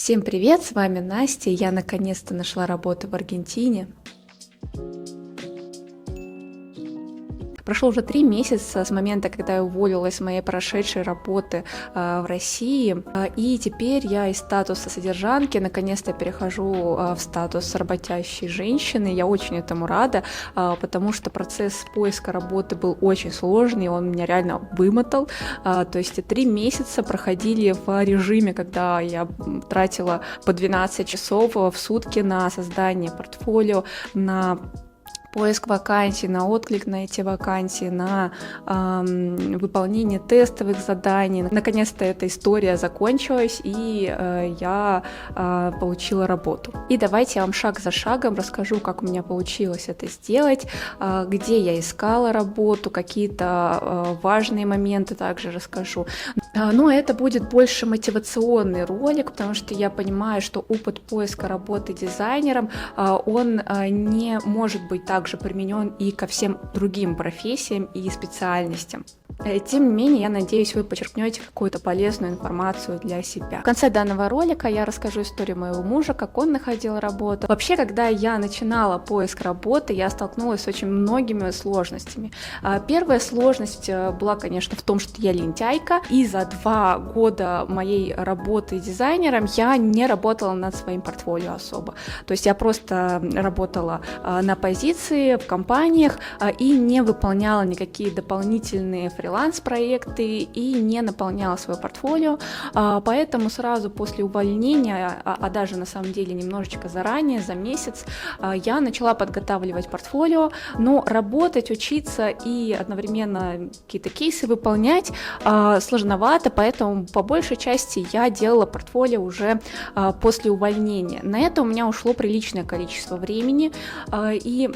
Всем привет, с вами Настя. Я наконец-то нашла работу в Аргентине. Прошло уже 3 месяца с момента, когда я уволилась с моей прошедшей работы в России, и теперь я из статуса содержанки наконец-то перехожу в статус работящей женщины. Я очень этому рада, потому что процесс поиска работы был очень сложный, он меня реально вымотал. То есть 3 месяца проходили в режиме, когда я тратила по 12 часов в сутки на создание портфолио, на поиск вакансий, на отклик на эти вакансии, на выполнение тестовых заданий. Наконец-то эта история закончилась, и я получила работу. И давайте я вам шаг за шагом расскажу, как у меня получилось это сделать, где я искала работу, какие-то важные моменты также расскажу. Но это будет больше мотивационный ролик, потому что я понимаю, что опыт поиска работы дизайнером, он не может быть также применен и ко всем другим профессиям и специальностям. Тем не менее, я надеюсь, вы подчеркнете какую-то полезную информацию для себя. В конце данного ролика я расскажу историю моего мужа, как он находил работу. Вообще, когда я начинала поиск работы, я столкнулась с очень многими сложностями. Первая сложность была, конечно, в том, что я лентяйка, и за 2 года моей работы дизайнером я не работала над своим портфолио особо. То есть я просто работала на позиции в компаниях и не выполняла никакие дополнительные фриланс-проекты и не наполняла свое портфолио, поэтому сразу после увольнения, а даже на самом деле немножечко заранее, за месяц, я начала подготавливать портфолио, но работать, учиться и одновременно какие-то кейсы выполнять сложновато, поэтому по большей части я делала портфолио уже после увольнения. На это у меня ушло приличное количество времени, и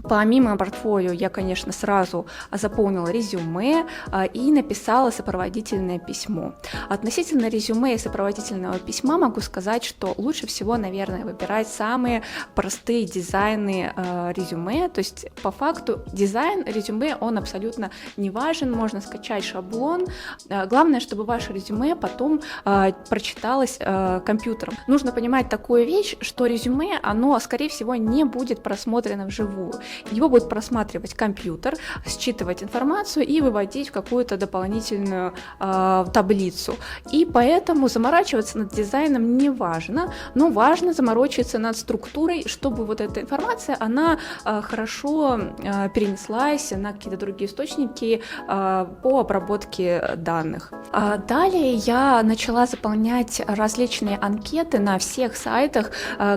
помимо портфолио я, конечно, сразу заполнила резюме и написала сопроводительное письмо. Относительно резюме и сопроводительного письма могу сказать, что лучше всего, наверное, выбирать самые простые дизайны резюме. То есть, по факту, дизайн резюме, он абсолютно не важен, можно скачать шаблон. Главное, чтобы ваше резюме потом прочиталось компьютером. Нужно понимать такую вещь, что резюме, оно, скорее всего, не будет просмотрено вживую. Его будет просматривать компьютер, считывать информацию и выводить в какую-то дополнительную таблицу. И поэтому заморачиваться над дизайном не важно, но важно заморочиться над структурой, чтобы вот эта информация, она хорошо перенеслась на какие-то другие источники по обработке данных. Далее я начала заполнять различные анкеты на всех сайтах,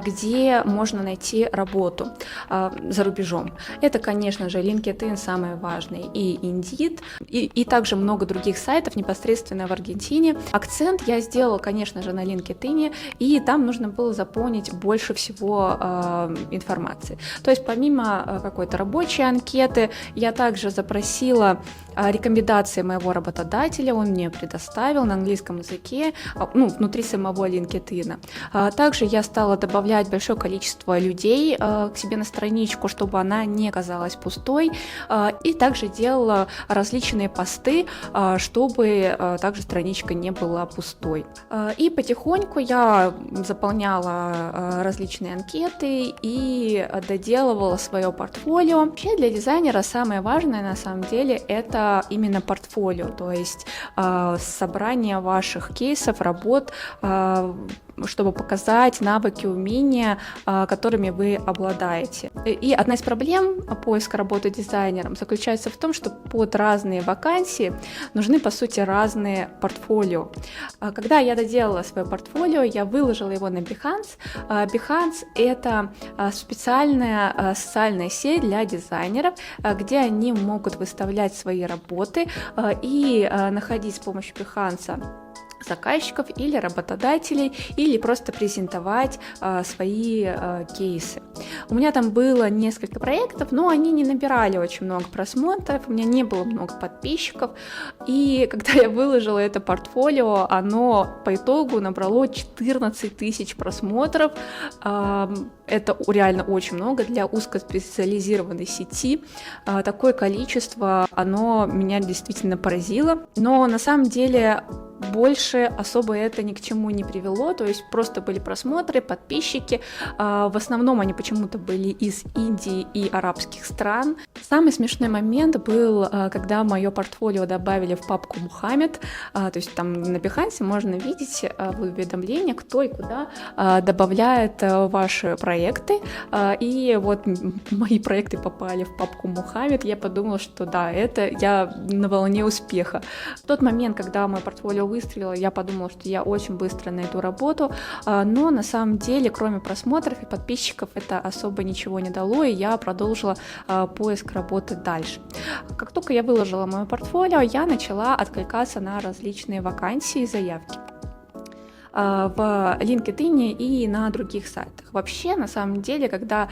где можно найти работу за рубежом. Это, конечно же, LinkedIn самый важный, и Indeed, и также много других сайтов непосредственно в Аргентине. Акцент я сделала, конечно же, на LinkedIn, и там нужно было заполнить больше всего информации. То есть помимо какой-то рабочей анкеты, я также запросила рекомендации моего работодателя, он мне предоставил на английском языке, внутри самого LinkedIn. Также я стала добавлять большое количество людей к себе на страничку, чтобы она не казалась пустой, и также делала различные посты, чтобы также страничка не была пустой. И потихоньку я заполняла различные анкеты и доделывала свое портфолио. Вообще для дизайнера самое важное на самом деле это именно портфолио, то есть собрание ваших кейсов, работ, чтобы показать навыки, умения, которыми вы обладаете. И одна из проблем поиска работы дизайнером заключается в том, что под разные вакансии нужны, по сути, разные портфолио. Когда я доделала свое портфолио, я выложила его на Behance. Behance — это специальная социальная сеть для дизайнеров, где они могут выставлять свои работы и находить с помощью Behance заказчиков или работодателей, или просто презентовать свои кейсы. У меня там было несколько проектов, но они не набирали очень много просмотров, у меня не было много подписчиков, и когда я выложила это портфолио, оно по итогу набрало 14 тысяч просмотров. Это реально очень много для узкоспециализированной сети. Такое количество, оно меня действительно поразило, но на самом деле больше особо это ни к чему не привело, то есть просто были просмотры, подписчики, в основном они почему-то были из Индии и арабских стран. Самый смешной момент был, когда мое портфолио добавили в папку Мухаммед, то есть там на Behance можно видеть в уведомления, кто и куда добавляет ваши проекты, и вот мои проекты попали в папку Мухаммед, я подумала, что да, это я на волне успеха. В тот момент, когда мое портфолио выстрелило, я подумала, что я очень быстро найду работу, но на самом деле, кроме просмотров и подписчиков, это особо ничего не дало, и я продолжила поиск работы дальше. Как только я выложила мое портфолио, я начала откликаться на различные вакансии и заявки в LinkedIn и на других сайтах. Вообще, на самом деле, когда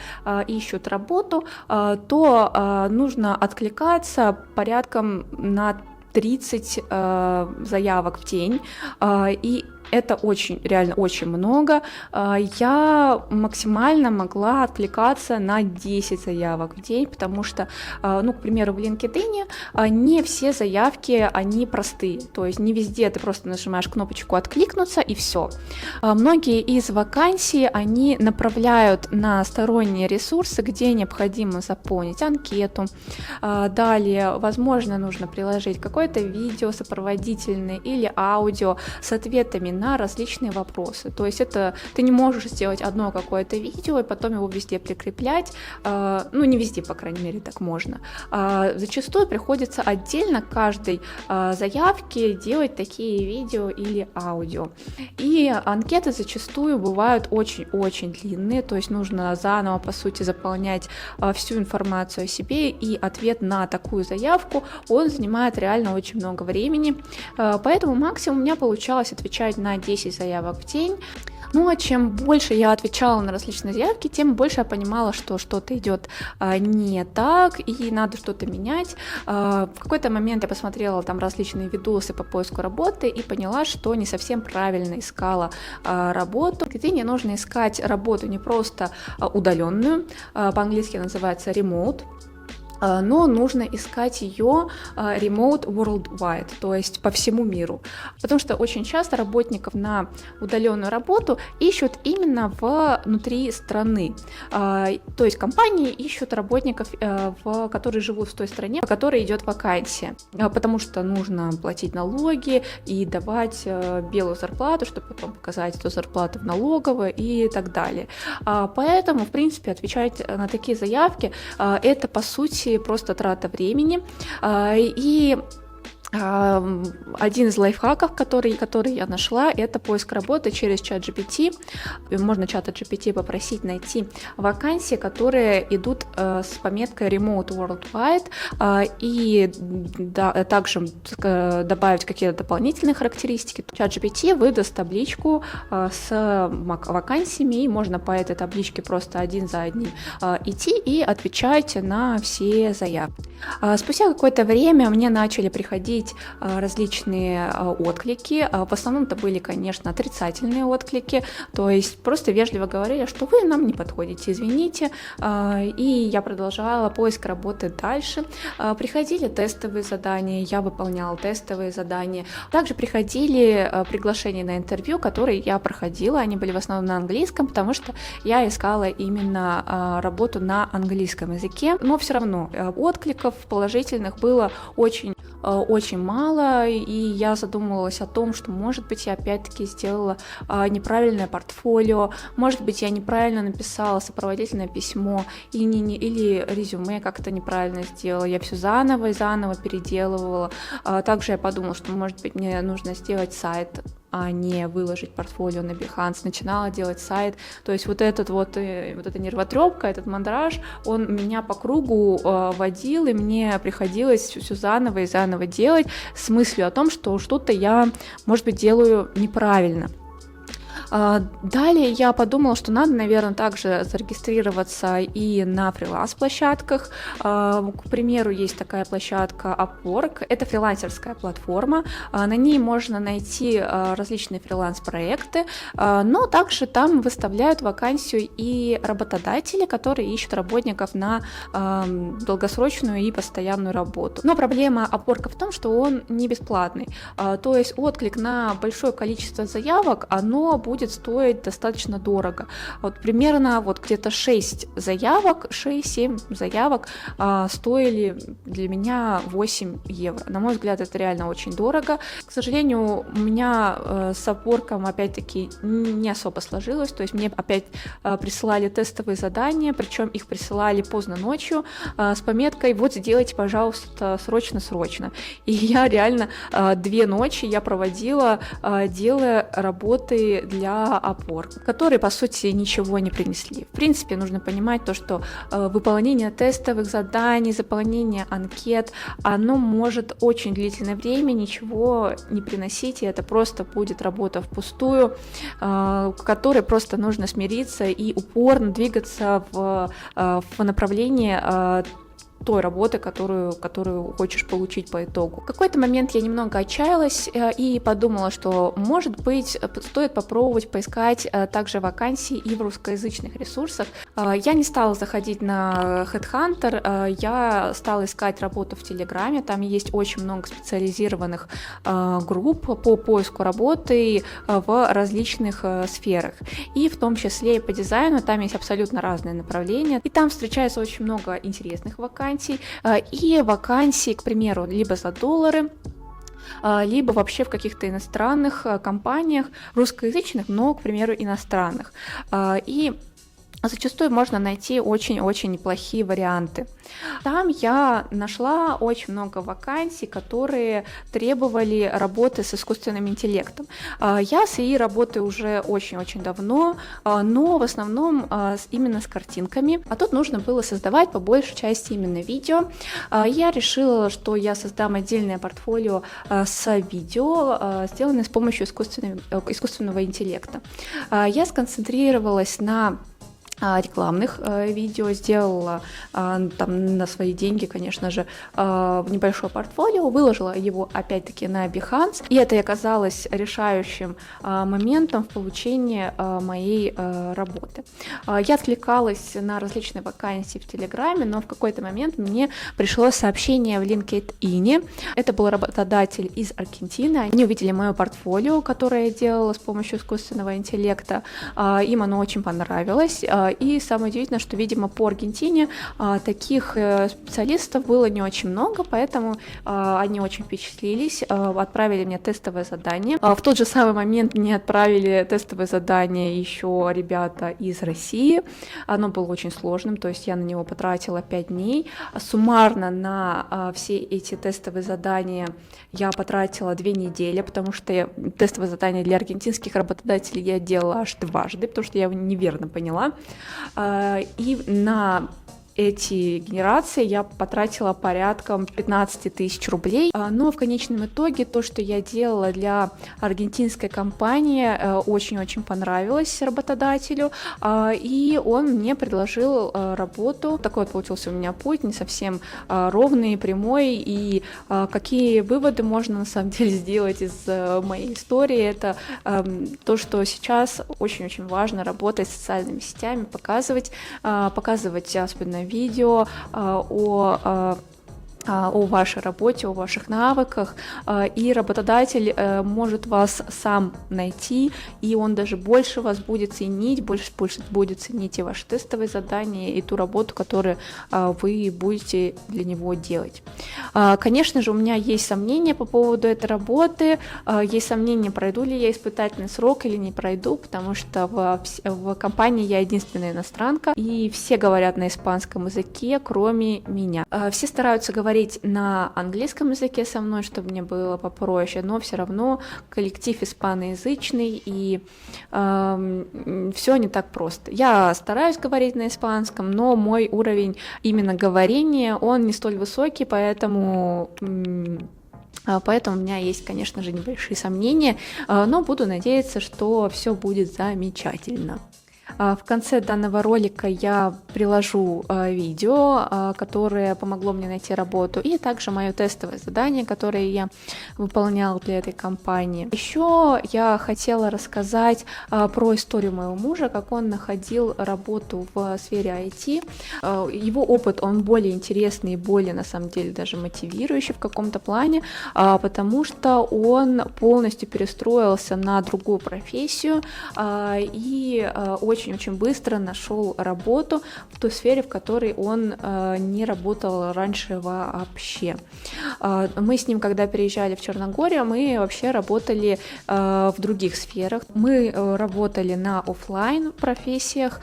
ищут работу, то нужно откликаться порядком на 30 заявок в день, и это очень, реально очень много. Я максимально могла откликаться на 10 заявок в день, потому что, к примеру, в LinkedIn не все заявки, они простые, то есть не везде ты просто нажимаешь кнопочку «Откликнуться» и все. Многие из вакансий, они направляют на сторонние ресурсы, где необходимо заполнить анкету. Далее, возможно, нужно приложить какое-то видео сопроводительное или аудио с ответами на различные вопросы. То есть это ты не можешь сделать одно какое-то видео и потом его везде прикреплять, не везде, по крайней мере, так можно. Зачастую приходится отдельно каждой заявке делать такие видео или аудио. И анкеты зачастую бывают очень-очень длинные, то есть нужно заново, по сути, заполнять всю информацию о себе, и ответ на такую заявку, он занимает реально очень много времени, поэтому максимум у меня получалось отвечать на 10 заявок в день. Ну, а чем больше я отвечала на различные заявки, тем больше я понимала, что что-то идет не так, и надо что-то менять. В какой-то момент я посмотрела там различные видосы по поиску работы и поняла, что не совсем правильно искала работу. Где не нужно искать работу не просто удаленную, по-английски называется remote, но нужно искать ее remote worldwide, то есть по всему миру, потому что очень часто работников на удаленную работу ищут именно внутри страны, то есть компании ищут работников, которые живут в той стране, в которой идет вакансия, потому что нужно платить налоги и давать белую зарплату, чтобы потом показать эту зарплату в налоговой и так далее. Поэтому, в принципе, отвечать на такие заявки это, по сути, просто трата времени. И один из лайфхаков, который я нашла, это поиск работы через ChatGPT. Можно чата GPT попросить найти вакансии, которые идут с пометкой Remote Worldwide, и также добавить какие-то дополнительные характеристики. ChatGPT выдаст табличку с вакансиями, и можно по этой табличке просто один за одним идти и отвечать на все заявки. Спустя какое-то время мне начали приходить различные отклики. В основном это были, конечно, отрицательные отклики, то есть просто вежливо говорили, что вы нам не подходите, извините, и я продолжала поиск работы дальше. Приходили тестовые задания, я выполняла тестовые задания. Также приходили приглашения на интервью, которые я проходила, они были в основном на английском, потому что я искала именно работу на английском языке, но все равно откликов положительных было очень мало, и я задумывалась о том, что, может быть, я опять-таки сделала неправильное портфолио, может быть, я неправильно написала сопроводительное письмо или резюме как-то неправильно сделала, я все заново и заново переделывала. Также я подумала, что, может быть, мне нужно сделать сайт, а не выложить портфолио на Behance, начинала делать сайт, то есть вот эта нервотрепка, этот мандраж, он меня по кругу водил, и мне приходилось все заново и заново делать с мыслью о том, что что-то я, может быть, делаю неправильно. Далее я подумала, что надо, наверное, также зарегистрироваться и на фриланс-площадках. К примеру, есть такая площадка Upwork, это фрилансерская платформа, на ней можно найти различные фриланс-проекты, но также там выставляют вакансию и работодатели, которые ищут работников на долгосрочную и постоянную работу. Но проблема Upwork в том, что он не бесплатный, то есть отклик на большое количество заявок, оно будет стоить достаточно дорого. Вот примерно вот где-то 6-7 заявок стоили для меня 8 евро. На мой взгляд, это реально очень дорого. К сожалению, у меня с Upwork опять-таки не особо сложилось, то есть мне опять присылали тестовые задания, причем их присылали поздно ночью с пометкой «Вот сделайте, пожалуйста, срочно-срочно». И я реально 2 ночи я проводила, делая работы для Upwork, которые, по сути, ничего не принесли. В принципе, нужно понимать то, что выполнение тестовых заданий, заполнение анкет, оно может очень длительное время ничего не приносить, и это просто будет работа впустую, к которой просто нужно смириться и упорно двигаться в направлении той работы, которую хочешь получить по итогу. В какой-то момент я немного отчаялась и подумала, что, может быть, стоит попробовать поискать также вакансии и в русскоязычных ресурсах. Я не стала заходить на Headhunter, я стала искать работу в Телеграме, там есть очень много специализированных групп по поиску работы в различных сферах, и в том числе и по дизайну, там есть абсолютно разные направления, и там встречается очень много интересных вакансий, и вакансии, к примеру, либо за доллары, либо вообще в каких-то иностранных компаниях, русскоязычных, но, к примеру, иностранных. И зачастую можно найти очень-очень неплохие варианты. Там я нашла очень много вакансий, которые требовали работы с искусственным интеллектом. Я с ИИ работаю уже очень-очень давно, но в основном именно с картинками. А тут нужно было создавать по большей части именно видео. Я решила, что я создам отдельное портфолио с видео, сделанное с помощью искусственного интеллекта. Я сконцентрировалась на рекламных видео, сделала там на свои деньги, конечно же, небольшое портфолио, выложила его опять-таки на Behance, и это и оказалось решающим моментом в получении моей работы. Я откликалась на различные вакансии в Телеграме, но в какой-то момент мне пришло сообщение в LinkedIn. Это был работодатель из Аргентины. Они увидели мое портфолио, которое я делала с помощью искусственного интеллекта. Им оно очень понравилось. И самое удивительное, что, видимо, по Аргентине таких специалистов было не очень много, поэтому они очень впечатлились, отправили мне тестовое задание. В тот же самый момент мне отправили тестовое задание еще ребята из России. Оно было очень сложным, то есть я на него потратила 5 дней. Суммарно на все эти тестовые задания я потратила 2 недели, потому что тестовое задание для аргентинских работодателей я делала аж дважды, потому что я его неверно поняла. И на эти генерации я потратила порядком 15 тысяч рублей, но в конечном итоге то, что я делала для аргентинской компании, очень-очень понравилось работодателю, и он мне предложил работу. Такой вот получился у меня путь, не совсем ровный, прямой, и какие выводы можно на самом деле сделать из моей истории, это то, что сейчас очень-очень важно работать с социальными сетями, показывать особенно видео о вашей работе, о ваших навыках, и работодатель может вас сам найти, и он даже больше вас будет ценить, больше будет ценить и ваши тестовые задания, и ту работу, которую вы будете для него делать. Конечно же, у меня есть сомнения по поводу этой работы, есть сомнения, пройду ли я испытательный срок или не пройду, потому что в компании я единственная иностранка, и все говорят на испанском языке, кроме меня. Все стараются говорить на английском языке со мной, чтобы мне было попроще, но все равно коллектив испаноязычный, и все не так просто. Я стараюсь говорить на испанском, но мой уровень именно говорения, он не столь высокий, поэтому Поэтому у меня есть, конечно же, небольшие сомнения, но буду надеяться, что все будет замечательно. В конце данного ролика я приложу видео, которое помогло мне найти работу, и также мое тестовое задание, которое я выполняла для этой компании. Еще я хотела рассказать про историю моего мужа, как он находил работу в сфере IT. Его опыт, он более интересный и более, на самом деле, даже мотивирующий в каком-то плане, потому что он полностью перестроился на другую профессию и очень быстро нашел работу в той сфере, в которой он не работал раньше вообще. Мы с ним, когда переезжали в Черногорию, мы вообще работали в других сферах. Мы работали на офлайн профессиях,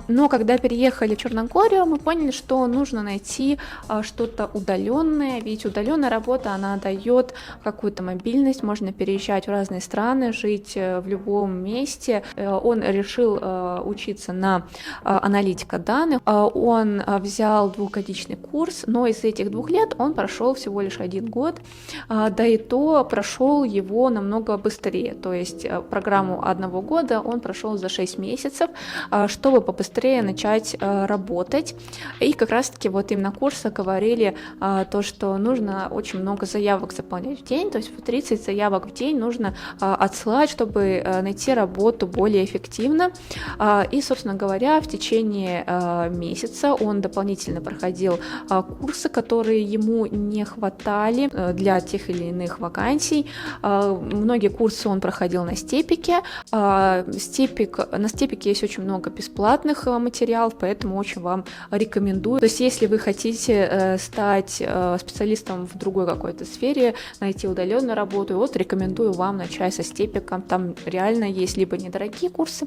но когда переехали в Черногорию, мы поняли, что нужно найти что-то удаленное, ведь удаленная работа, она дает какую-то мобильность, можно переезжать в разные страны, жить в любом месте. Он решил учиться на аналитика данных, он взял 2-годичный курс, но из этих 2 лет он прошел всего лишь 1 год, да и то прошел его намного быстрее, то есть программу 1 года он прошел за 6 месяцев, чтобы побыстрее начать работать. И как раз-таки вот им на курсах говорили то, что нужно очень много заявок заполнять в день, то есть 30 заявок в день нужно отсылать, чтобы найти работу более эффективно. И, собственно говоря, в течение месяца он дополнительно проходил курсы, которые ему не хватали для тех или иных вакансий. Многие курсы он проходил на Степике. На Степике есть очень много бесплатных материалов, поэтому очень вам рекомендую. То есть, если вы хотите стать специалистом в другой какой-то сфере, найти удаленную работу, вот рекомендую вам начать со Степиком. Там реально есть либо недорогие курсы,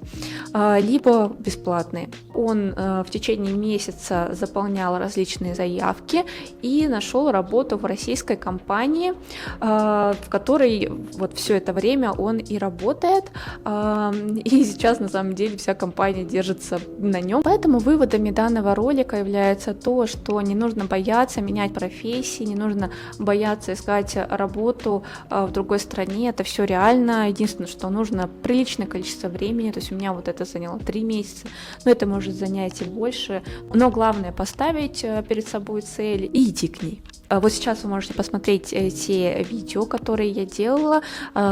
либо бесплатные. Он в течение месяца заполнял различные заявки и нашел работу в российской компании, в которой вот все это время он и работает. И сейчас на самом деле вся компания держится на нем. Поэтому выводами данного ролика является то, что не нужно бояться менять профессии, не нужно бояться искать работу в другой стране. Это все реально. Единственное, что нужно приличное количество времени. То есть у меня вот это заняло 3 месяца, но это может занять и больше. Но главное поставить перед собой цель и идти к ней. Вот сейчас вы можете посмотреть те видео, которые я делала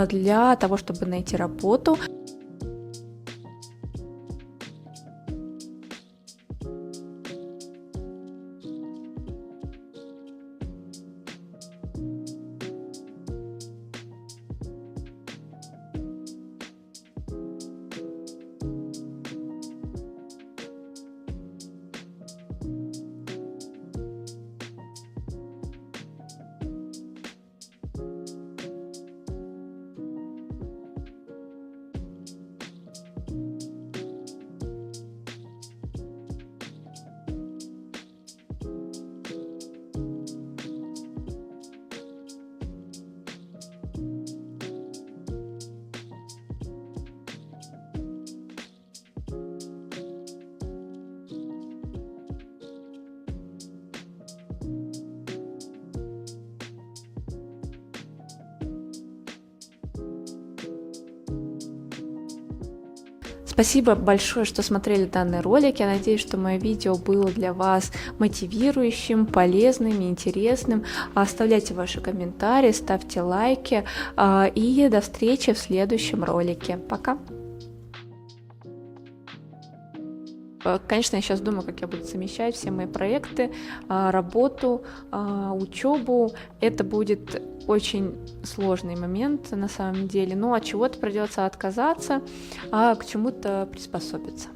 для того, чтобы найти работу. Спасибо большое, что смотрели данный ролик. Я надеюсь, что мое видео было для вас мотивирующим, полезным, интересным. Оставляйте ваши комментарии, ставьте лайки. И до встречи в следующем ролике. Пока! Конечно, я сейчас думаю, как я буду совмещать все мои проекты, работу, учебу. Это будет очень сложный момент на самом деле, но от чего-то придется отказаться, а к чему-то приспособиться.